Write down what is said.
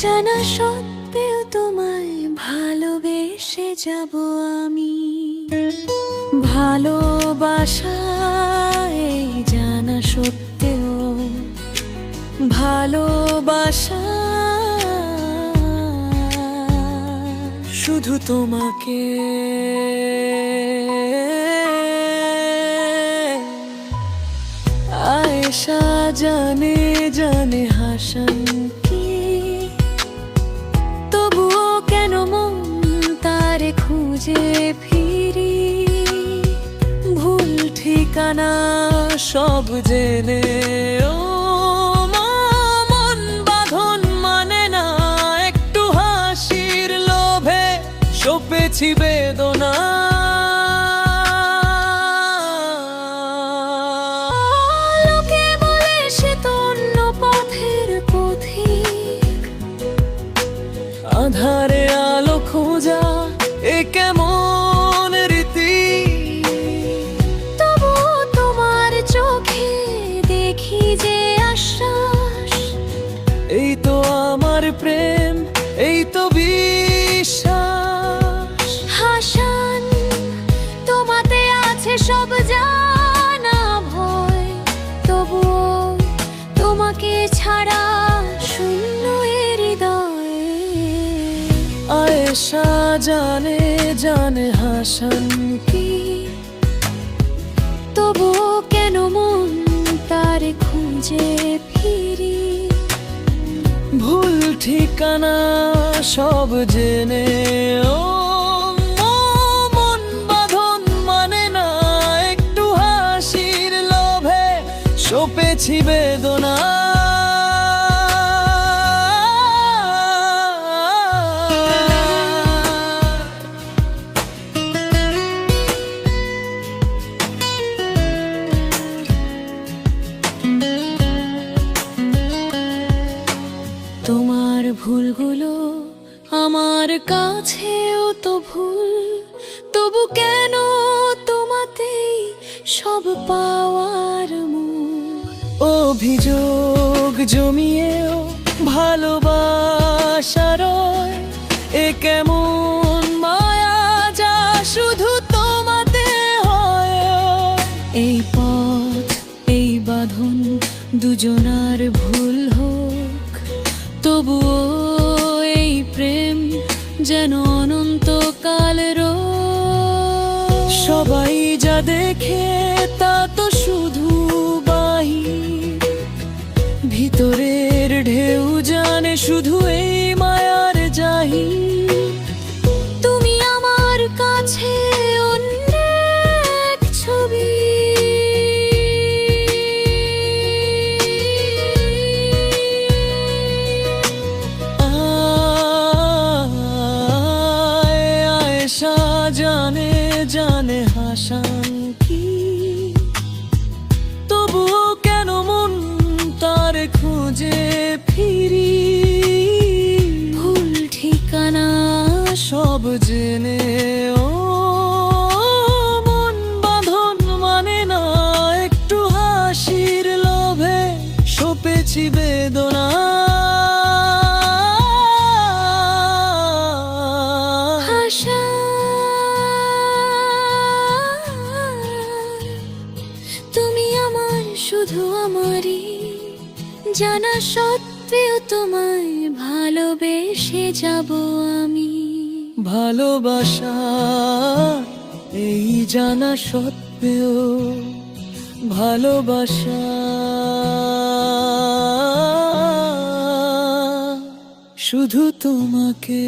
জানা সত্ত্বেও তোমায় ভালোবেসে যাব আমি। ভালোবাসা এই জানা সত্ত্বেও ভালোবাসা শুধু তোমাকে। আয়েশা জানে জানে হাসান কি, তবুও কেন মন তারে খুঁজে ফিরি। ভুল ঠিকানা সব জেনে ও মন বাঁধন মানে না, একটু হাসির লোভে সপেছি বেদনা। লোকে বলে সে তো অন্য পথের পথিক, আধারে আলো খোঁজা এ কেমন রীতি। তবু তোমার চোখে দেখি যে আশ্বাস, এই তো আমার প্রেম, এই তো বিশ্বাস। হাসান তোমাতে আছে সব জানা ভয়, তবুও তোমাকে ছাড়া শূন্য এ হৃদয়। আয়েশা জানে জানে হাসান কি, তবুও কেন মন তারে খুঁজে ফিরি। ভুল ঠিকানা সব জেনে ও মন বাঁধন মানে না, একটু হাসির লোভে সপেছি বেদনা। তোমার ভুলগুলো আমার কাছেও তো ভুল, তবু কেন তোমাতেই সব পাওয়ার মূল। অভিযোগ জমিয়েও ভালোবাসা রয়, এ কেমন মায়া যা শুধু তোমাতে হয়। এই পথ এই বাঁধন দুজনার ভুল হোক, তবুও এই প্রেম যেন অনন্তকালের। সবাই যা দেখে তা তো শুধু বাহির, ভিতরের ঢেউ জানে শুধু এই মায়ার জাহির। তুমি আমার কাছে অন্য এক ছবি, আয়েশা জানে জানে হাসান কি, তবুও কেন মন তার খুঁজে ফিরি। ভুল ঠিকানা সব জেনে ও মন বাঁধন মানে না, একটু হাসির লোভে সপেছি বেদনা। তুমি আমার শুধু আমারই, জানা সত্ত্বেও তোমায় ভালোবেসে যাব আমি। ভালোবাসা এই জানা সত্ত্বেও ভালোবাসা শুধু তোমাকে।